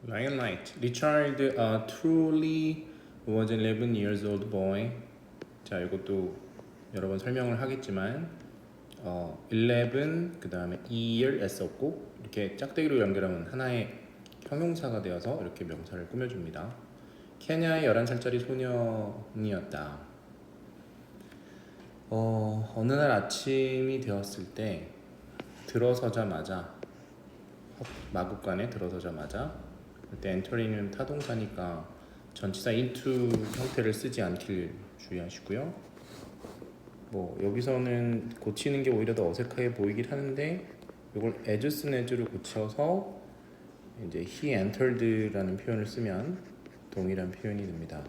Lion Light. Richard truly was 11 years old boy. 자, 이것도 여러 번 설명을 하겠지만 11 그 다음에 year 썼고 이렇게 짝대기로 연결하면 하나의 형용사가 되어서 이렇게 명사를 꾸며줍니다. 케냐의 11살짜리 소년이었다. 어느 날 아침이 되었을 때 들어서자마자 마구간에 들어서자마자 그때 엔터링은 타동사니까 전치사 into 형태를 쓰지 않길 주의하시고요. 뭐 여기서는 고치는 게 오히려 더 어색하게 보이긴 하는데 이걸 as 쓴 as로 고쳐서 이제 he entered라는 표현을 쓰면 동일한 표현이 됩니다.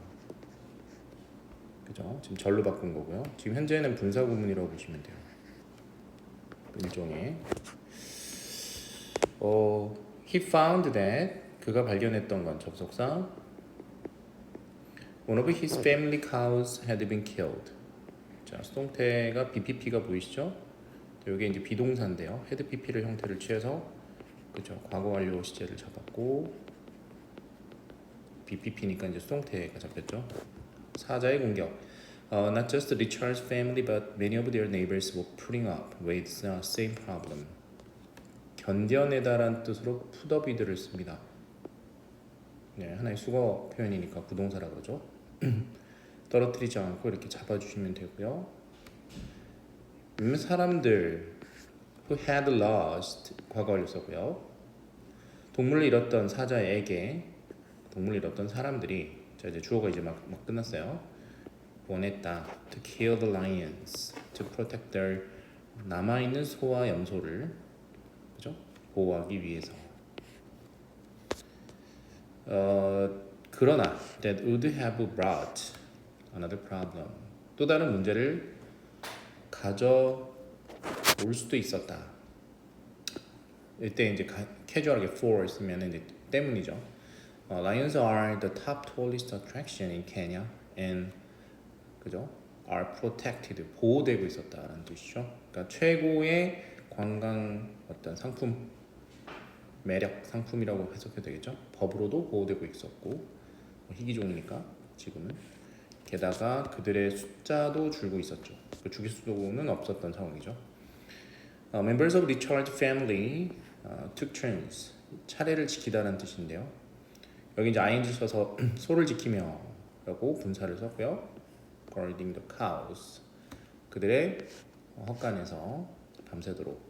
그죠? 지금 절로 바꾼 거고요. 지금 현재는 분사 구문이라고 보시면 돼요. 일종의 he found that 그가 발견했던 건 접속사 one of his family cows had been killed. 자, 수동태가 BPP가 보이시죠? 이게 이제 비동사인데요. had PP를 형태를 취해서 그죠? 과거 완료 시제를 잡았고 BPP니까 이제 수동태가 잡혔죠. 사자의 공격. Not just Richard's family, but many of their neighbors were putting up with the same problem. 견뎌내다란 뜻으로 put up이들을 씁니다. 네, 하나의 수거 표현이니까 부동사라 그러죠. 떨어뜨리지 않고 이렇게 잡아주시면 되고요. 사람들 who had lost 과거 완료 썼고요. 동물을 잃었던 사자에게 동물을 잃었던 사람들이 자 이제 주어가 이제 막 끝났어요. 원했다 to kill the lions to protect their 남아있는 소와 염소를 그죠? 보호하기 위해서. 그러나 that would have brought another problem. 또 다른 문제를 가져올 수도 있었다. 이때 이제 캐주얼하게 for 쓰면 이제 때문이죠. Lions are the top tourist attraction in Kenya and 그죠? are protected 보호되고 있었다라는 뜻이죠. 그러니까 최고의 관광 어떤 상품 매력 상품이라고 해석해도 되겠죠. 법으로도 보호되고 있었고 희귀종이니까 지금은 게다가 그들의 숫자도 줄고 있었죠. 그 주기수는 없었던 상황이죠. Members of Richard's family took turns 차례를 지키다라는 뜻인데요. 여기 이제 ing 써서 소를 지키며 라고 분사를 썼고요. guarding the cows 그들의 헛간에서 밤새도록.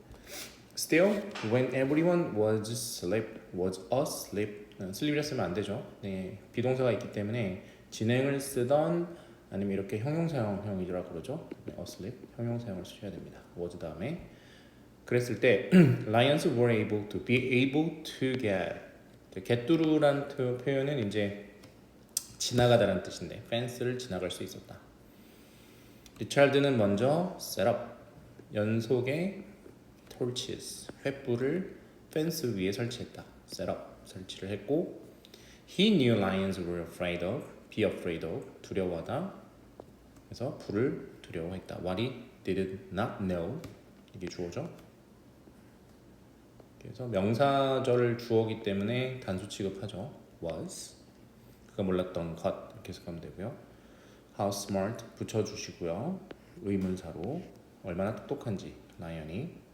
Still, when everyone was asleep, sleep이라 쓰면 안 되죠. 네, 비동사가 있기 때문에 진행을 쓰던 아니면 이렇게 형용사형이라고 그러죠. 네, asleep 형용사형을 쓰셔야 됩니다. was 다음에 그랬을 때 lions were be able to get through라는 표현은 이제 지나가다라는 뜻인데 펜스를 지나갈 수 있었다. 리차드는 먼저 set up 연속의 torches 횃불을 펜스 위에 설치했다. set up 설치를 했고 he knew lions were be afraid of 두려워하다. 그래서 불을 두려워했다. What he did not know 이게 주어죠. 그래서 명사절 주어기 때문에 단수 취급하죠. was 그가 몰랐던 것 이렇게 해석하면 되고요. How smart 붙여주시고요. 의문사로 얼마나 똑똑한지 라이언이.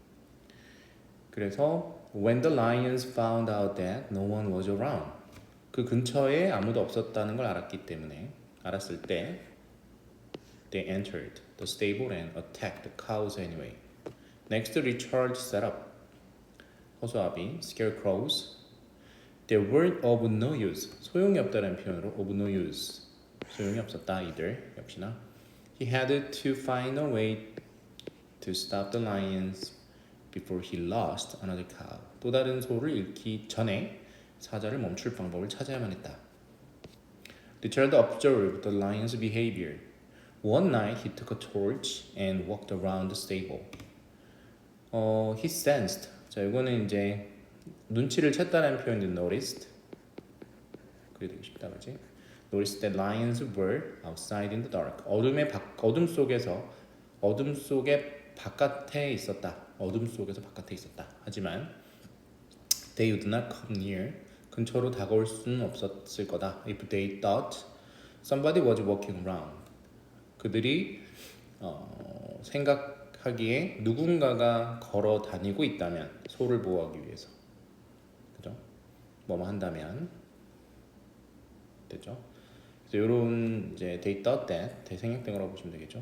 그래서 when the lions found out that no one was around 그 근처에 아무도 없었다는 걸 알았을 때 they entered the stable and attacked the cows anyway. Next, Richard set up 허수아비 scarecrows. They were of no use. 소용이 없다는 표현으로 of no use. 소용이 없었다 이들 역시나. He had to find a way to stop the lions before he lost another cow. 또 다른 소를 잃기 전에 사자를 멈출 방법을 찾아야만 했다. Richard observed the lion's behavior. One night he took a torch and walked around the stable. He sensed. 자, 이거는 이제 눈치를 챘다는 표현인데 noticed. 그게 되게 쉽다, 그렇지? Noticed that lions were outside in the dark. 어둠 속에 바깥에 있었다. 어둠 속에서 바깥에 있었다. 하지만 they would not come near. 근처로 다가올 수는 없었을 거다. If they thought somebody was walking around. 그들이 생각하기에 누군가가 걸어 다니고 있다면 소를 보호하기 위해서, 그죠? 뭐뭐 한다면 되죠. 그래서 이런 이제 they thought that 대생략된 거라고 보시면 되겠죠.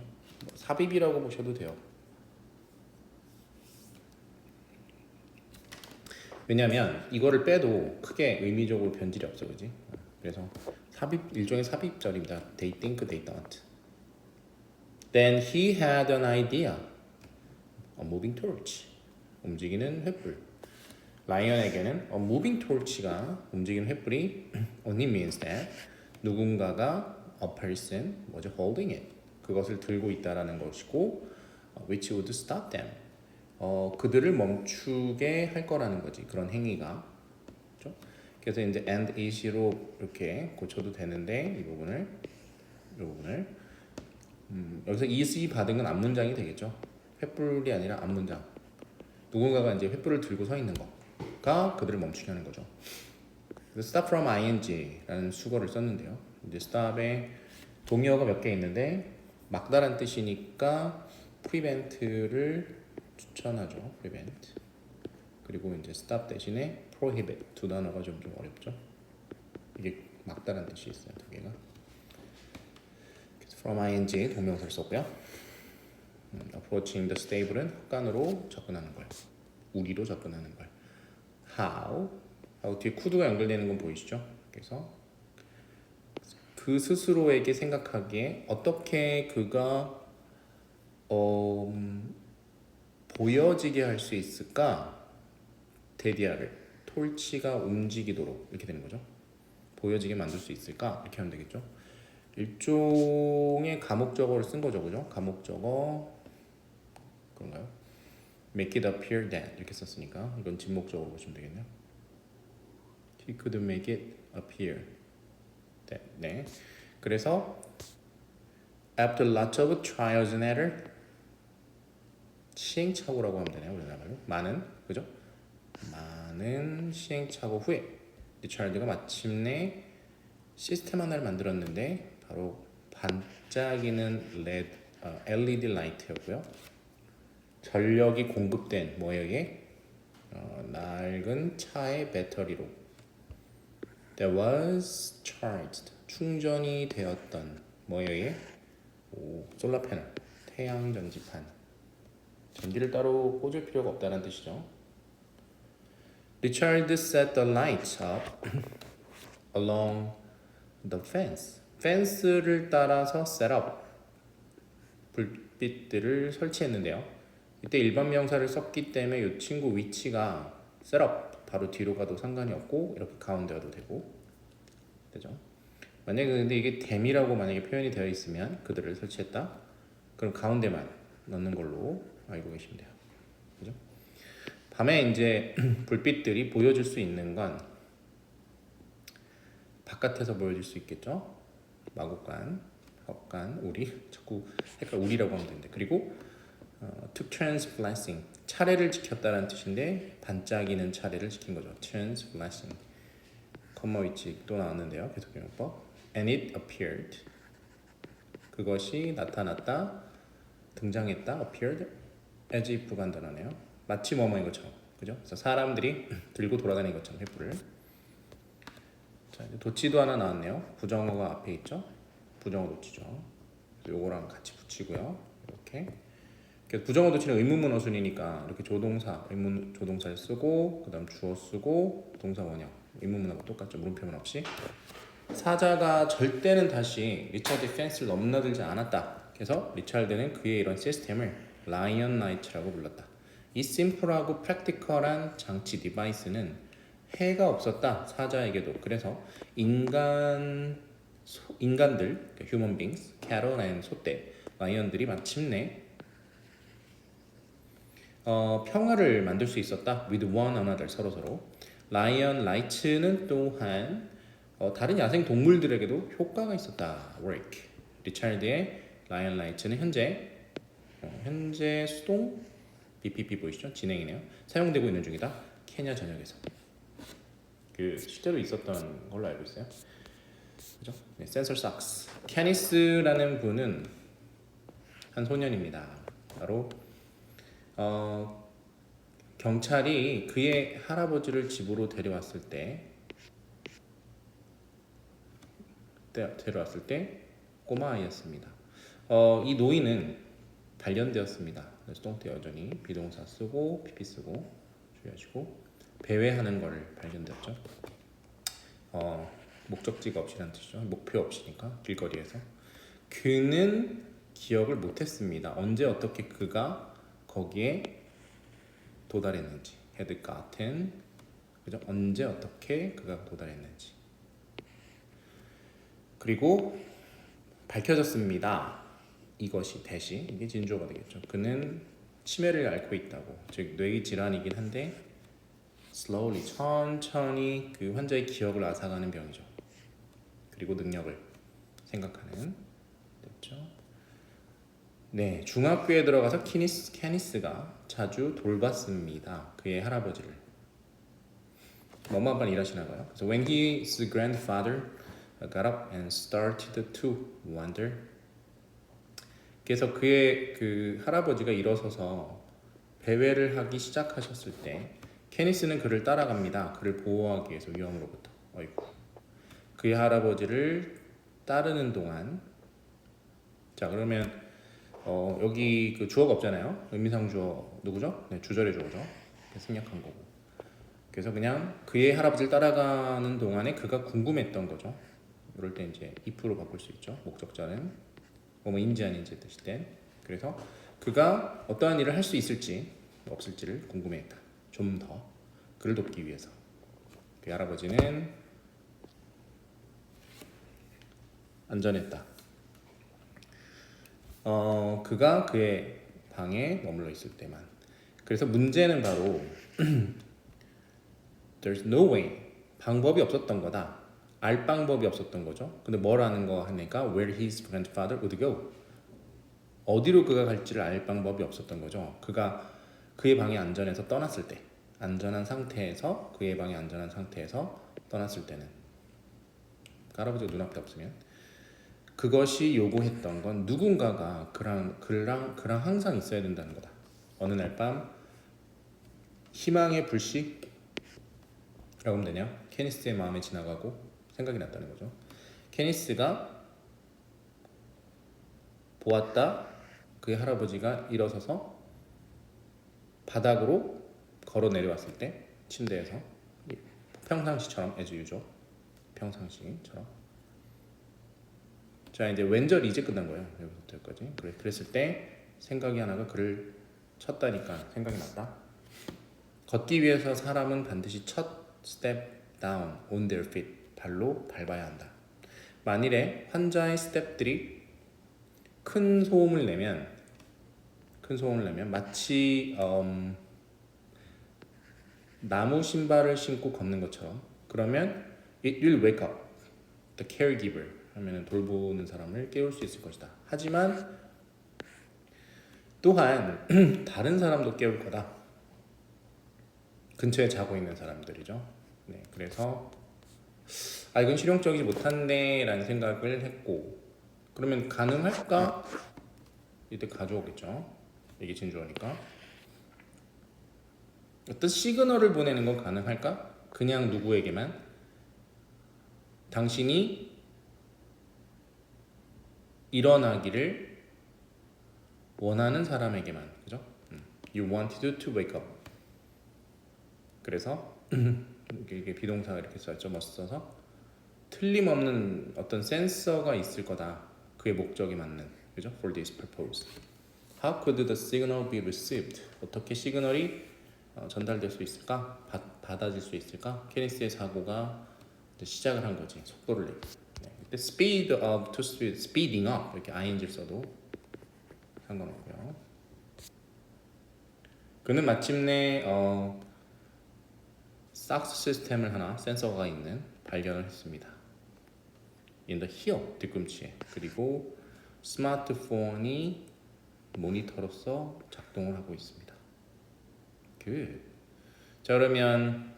삽입이라고 보셔도 돼요. 왜냐면 이거를 빼도 크게 의미적으로 변질이 없어, 그지? 그래서 삽입 일종의 삽입절입니다. They think, they thought. Then he had an idea. A moving torch. 움직이는 횃불. 라이언에게는 a moving torch가 움직이는 횃불이 only means that 누군가가 a person was holding it. 그것을 들고 있다라는 것이고 which would stop them. 그들을 멈추게 할 거라는 거지. 그런 행위가. 그렇죠? 그래서 이제 and is로 이렇게 고쳐도 되는데 이 부분을 여기서 is 받은 건 앞문장이 되겠죠. 횃불이 아니라 앞문장. 누군가가 이제 횃불을 들고 서 있는 거가 그들을 멈추게 하는 거죠. 그래서 stop from ing라는 수거를 썼는데요. 이제 stop에 동의어가 몇 개 있는데 막다란 뜻이니까 prevent를 추천하죠. prevent. 그리고 이제 stop 대신에 prohibit 두 단어가 좀 어렵죠. 이게 막다란 뜻이 있어요. 두 개가. from ing 동명사를 썼고요. approaching the stable은 헛간으로 접근하는 걸, 우리로 접근하는 걸. how 뒤에 could가 연결되는 건 보이시죠? 그래서 그 스스로에게 생각하기에 어떻게 그가 보여지게 할 수 있을까? 데디아를 톨치가 움직이도록 이렇게 되는 거죠. 보여지게 만들 수 있을까? 이렇게 하면 되겠죠. 일종의 가목적어를 쓴 거죠, 그죠? 가목적어 그런가요? Make it appear that 이렇게 썼으니까 이건 진목적으로 보시면 되겠네요. He could make it appear that. 네. 그래서 after lots of trials and error 시행착오라고 하면 되네요, 우리나라로. 많은, 그죠? 많은 시행착오 후에 리차드가 마침내 시스템 하나를 만들었는데 바로 반짝이는 LED 라이트였고요. 전력이 공급된 뭐에게? 낡은 차의 배터리로. That was charged. 충전이 되었던 뭐에게? 솔라 패널, 태양 전지판. 전기를 따로 꽂을 필요가 없다는 뜻이죠. Richard set the lights up along the fence. 펜스를 따라서 set up. 불빛들을 설치했는데요. 이때 일반 명사를 썼기 때문에 이 친구 위치가 set up 바로 뒤로 가도 상관이 없고 이렇게 가운데 가도 되고 되죠. 만약에 근데 이게 them이라고 만약에 표현이 되어 있으면 그들을 설치했다. 그럼 가운데만 넣는 걸로 알고 계시면 돼요. 그죠? 밤에 이제 불빛들이 보여줄 수 있는 건 바깥에서 보여줄 수 있겠죠. 마곡간, 헛간, 우리 자꾸 헷갈려 우리라고 하면 되는데 그리고 to transblessing 차례를 지켰다는 뜻인데 반짝이는 차례를 지킨 거죠. transblessing 컴마 위치 또 나왔는데요. 계속용법 and it appeared 그것이 나타났다 등장했다 appeared as if 간단하네요. 마치 뭐뭐인 것처럼 그죠? 그래서 사람들이 들고 돌아다니는 것처럼 횃불을. 자 이제 도치도 하나 나왔네요. 부정어가 앞에 있죠. 부정어 도치죠. 그래서 요거랑 같이 붙이고요. 이렇게. 그래서 부정어 도치는 의문문 어순이니까 이렇게 조동사 의문 조동사를 쓰고 그다음 주어 쓰고 동사 원형 의문문하고 똑같죠. 물음표문 없이. 사자가 절대는 다시 리차드 펜스를 넘나들지 않았다. 그래서 리차드는 그의 이런 시스템을 라이언 라이트라고 불렀다. 이 심플하고 프랙티컬한 장치 디바이스는 해가 없었다. 사자에게도. 그래서 인간들, 그러니까 human beings, cattle and 소떼, 라이언들이 마침내 평화를 만들 수 있었다. with one another, 서로서로. 라이언 라이츠는 또한 다른 야생 동물들에게도 효과가 있었다. work. 리차드의 라이언 라이츠는 현재 수동 BPP 보이시죠? 진행이네요. 사용되고 있는 중이다. 케냐 전역에서. 그 실제로 있었던 걸로 알고 있어요. 그죠? 네, 센서 삭스. 케니스라는 분은 한 소년입니다. 바로 경찰이 그의 할아버지를 집으로 데려왔을 때 꼬마 아이였습니다. 이 노인은 발견되었습니다. 그래서 똥태 여전히 비동사 쓰고 PP 쓰고 주의하시고 배회하는 걸 발견되었죠. 목적지가 없이란 뜻이죠. 목표 없이니까 길거리에서 그는 기억을 못했습니다. 언제 어떻게 그가 거기에 도달했는지 had gotten 그죠? 언제 어떻게 그가 도달했는지 그리고 밝혀졌습니다. 이것이 대시 이게 진조가 되겠죠. 그는 치매를 앓고 있다고 즉 뇌 질환이긴 한데 slowly 천천히 그 환자의 기억을 앗아가는 병이죠. 그리고 능력을 생각하는 됐죠. 네, 중학교에 들어가서 케니스가 자주 돌봤습니다. 그의 할아버지를. 엄마 아빠는 일하시나 봐요. 그래서 when his grandfather got up and started to wander. 그래서 그의 그 할아버지가 일어서서 배회를 하기 시작하셨을 때 케니스는 그를 따라갑니다. 그를 보호하기 위해서 위험으로부터. 어이구. 그의 할아버지를 따르는 동안 자 그러면 여기 그 주어가 없잖아요. 의미상 주어 누구죠? 네, 주절의 주어죠. 생략한 거고. 그래서 그냥 그의 할아버지를 따라가는 동안에 그가 궁금했던 거죠. 이럴 때 이제 if로 바꿀 수 있죠. 목적자는 뭐인지 아닌지 뜻일 땐. 그래서 그가 어떠한 일을 할 수 있을지 없을지를 궁금해했다. 좀 더 그를 돕기 위해서. 그 할아버지는 안전했다. 그가 그의 방에 머물러 있을 때만. 그래서 문제는 바로 there's no way 방법이 없었던 거다. 알 방법이 없었던 거죠. 근데 뭘 아는 거 하니까 where his grandfather would go 어디로 그가 갈지를 알 방법이 없었던 거죠. 그가 그의 방에 안전해서 떠났을 때 안전한 상태에서 그의 방에 안전한 상태에서 떠났을 때는 할아버지가 눈앞에 없으면 그것이 요구했던 건 누군가가 그랑 항상 있어야 된다는 거다. 어느 날 밤 희망의 불씨라고 하면 되냐? 케니스의 마음에 지나가고 생각이 났다는 거죠. 케니스가 보았다. 그의 할아버지가 일어서서 바닥으로 걸어 내려왔을 때 침대에서 평상시처럼 as usual 평상시처럼 자 이제 왼절 이제 끝난 거예요. 여기부터 여기까지. 그랬을 때 생각이 하나가 그를 쳤다니까 생각이 났다. 걷기 위해서 사람은 반드시 첫 step down on their feet 발로 밟아야 한다. 만일에 환자의 스텝들이 큰 소음을 내면 마치 나무 신발을 신고 걷는 것처럼 그러면 it will wake up the caregiver 하면은 돌보는 사람을 깨울 수 있을 것이다. 하지만 또한 다른 사람도 깨울 거다. 근처에 자고 있는 사람들이죠. 네, 그래서 이건 실용적이지 못한데라는 생각을 했고 그러면 가능할까? 이때 가져오겠죠. 이게 진주어니까 어떤 시그널을 보내는 건 가능할까? 그냥 누구에게만 당신이 일어나기를 원하는 사람에게만 그죠? You wanted to wake up. 그래서 이게 비동사가 이렇게 써있죠. 써서 틀림없는 어떤 센서가 있을 거다. 그의 목적에 맞는 그죠? For this purpose. How could the signal be received? 어떻게 시그널이 전달될 수 있을까? 받아질 수 있을까? 케니스의 사고가 시작을 한 거지. 속도를 내고. 네. speed up to speeding up 이렇게 ing를 써도 상관없고요. 그는 마침내 삭스 시스템을 하나 센서가 있는 발견을 했습니다. In the heel 뒤꿈치에 그리고 스마트폰이 모니터로서 작동을 하고 있습니다. 자 그러면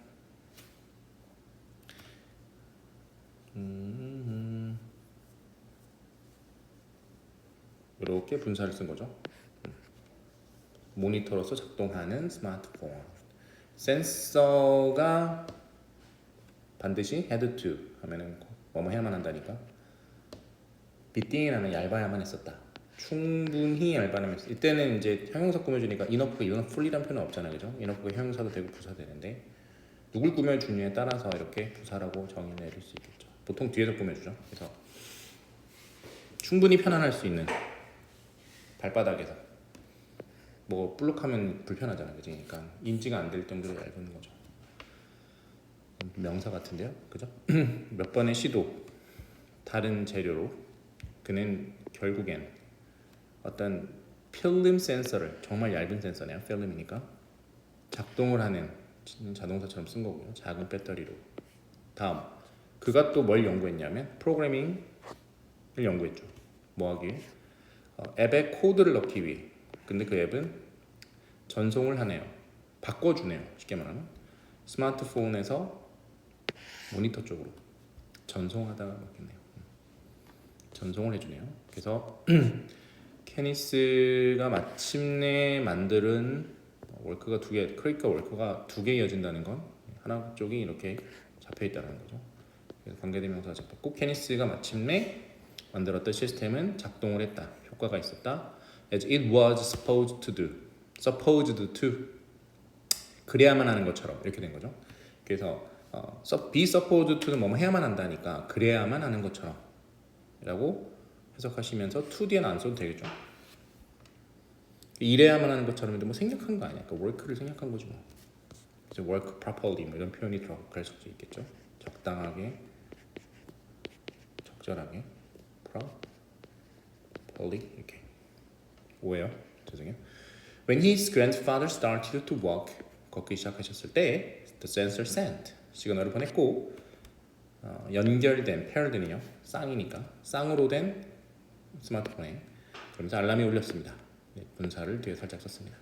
이렇게 분사를 쓴 거죠. 모니터로서 작동하는 스마트폰. 센서가 반드시 had to 하면은 뭐뭐 해야만 한다니까. be thinn이라는 얇아야만 했었다. 충분히 얇아야만 했었다. 이때는 이제 형용사 꾸며주니까 enough가 fully란 표현은 없잖아요, 그죠? enough가 형용사도 되고 부사되는데 누굴 꾸며주느냐에 따라서 이렇게 부사라고 정의 내릴 수 있겠죠. 보통 뒤에서 꾸며주죠. 그래서 충분히 편안할 수 있는 발바닥에서 뭐 볼록하면 불편하잖아, 그지? 그러니까 인지가 안 될 정도로 얇은 거죠. 명사 같은데요, 그죠? 몇 번의 시도, 다른 재료로 그는 결국엔 어떤 필름 센서를 정말 얇은 센서네요, 필름이니까 작동을 하는 자동차처럼 쓴 거고요. 작은 배터리로. 다음, 그가 또 뭘 연구했냐면 프로그래밍을 연구했죠. 뭐 하기 위해? 앱에 코드를 넣기 위해. 근데 그 앱은 전송을 하네요. 바꿔주네요. 쉽게 말하면 스마트폰에서 모니터 쪽으로 전송하다가 맞겠네요. 전송을 해주네요. 그래서 케니스가 마침내 만드는 월크가 두 개, 크리티컬 월크가 두 개 이어진다는 건 하나 쪽이 이렇게 잡혀 있다는 거죠. 그래서 관계대명사가 잡혔고 케니스가 마침내 만들었던 시스템은 작동을 했다. 효과가 있었다. As it was supposed to do. supposed to. 그래야만 하는 것처럼 이렇게 된 거죠. 그래서 be supposed to는 뭐뭐 해야만 한다니까 그래야만 하는 것처럼 라고 해석하시면서 to 뒤에는 안 써도 되겠죠. 이래야만 하는 것처럼 뭐 생략한 거 아니야. 그러니까 work를 생략한 거지 뭐. 그래서 work properly 뭐 이런 표현이 들어갈 수도 있겠죠. 적당하게, 적절하게, properly 이렇게. 오해요? 죄송해요. When his grandfather started to walk, 걷기 시작하셨을 때, the sensor sent 시그널을 보냈고 연결된 paired는요 쌍이니까 쌍으로 된 스마트폰에 그러면서 알람이 울렸습니다. 네, 분사를 뒤에 살짝 썼습니다.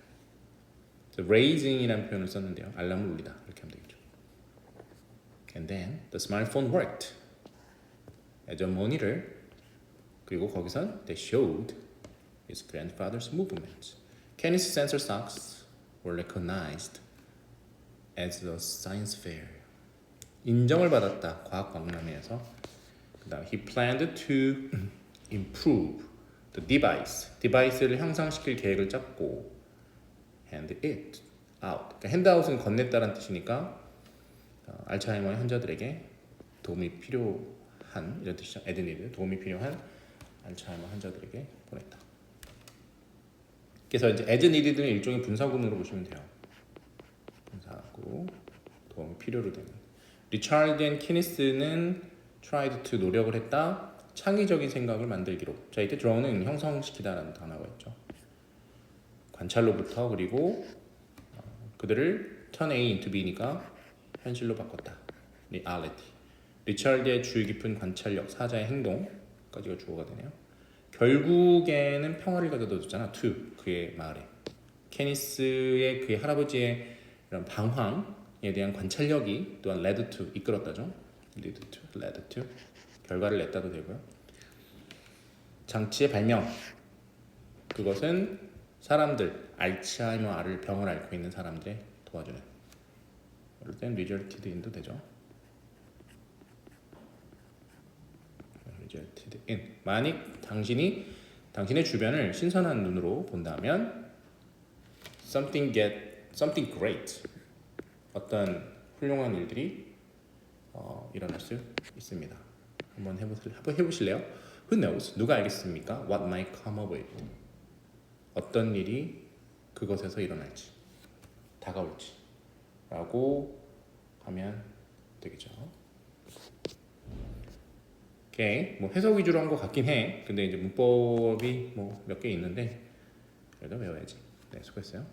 raising이라는 표현을 썼는데요. 알람을 울리다 이렇게 하면 되겠죠. And then the smartphone worked as a monitor. 그리고 거기선 they showed his grandfather's movements. Kenneth's sensor socks were recognized as a science fair. 인정을 받았다. 과학 박람회에서. 그다음 he planned to improve the device. 디바이스를 향상시킬 계획을 짰고 hand it out. 그러니까 hand out은 건넸다라는 뜻이니까 알츠하이머의 환자들에게 도움이 필요한 이런 뜻이죠. as needed 도움이 필요한 알츠하이머 환자들에게 보냈다. 그래서 이제 as needed는 일종의 분사구문으로 보시면 돼요. 분사구 도움이 필요로 되는. 리차드 앤 키니스는 tried to 노력을 했다. 창의적인 생각을 만들기로. 자 이때 draw는 형성시키다라는 단어가 있죠. 관찰로부터 그리고 그들을 turn A into B니까 현실로 바꿨다. reality. 리차드의 주의 깊은 관찰력, 사자의 행동까지가 주어가 되네요. 결국에는 평화를 가져다 줬잖아. to 그의 말에. 케니스의 그의 할아버지의 이런 방황에 대한 관찰력이 또한 led to 이끌었다죠. led to 결과를 냈다도 되고요. 장치의 발명 그것은 사람들 알츠하이머 병을 앓고 있는 사람들의 도와주는 이럴 땐 resulted in도 되죠. resulted in 만약 당신의 주변을 신선한 눈으로 본다면 something great 어떤 훌륭한 일들이 일어날 수 있습니다. 한번 해보실래요? Who knows? 누가 알겠습니까? What might come of it? 어떤 일이 그것에서 일어날지, 다가올지 라고 하면 되겠죠. 오케이. 뭐 해석 위주로 한 것 같긴 해. 근데 이제 문법이 뭐 몇 개 있는데 그래도 외워야지. 네, 수고했어요.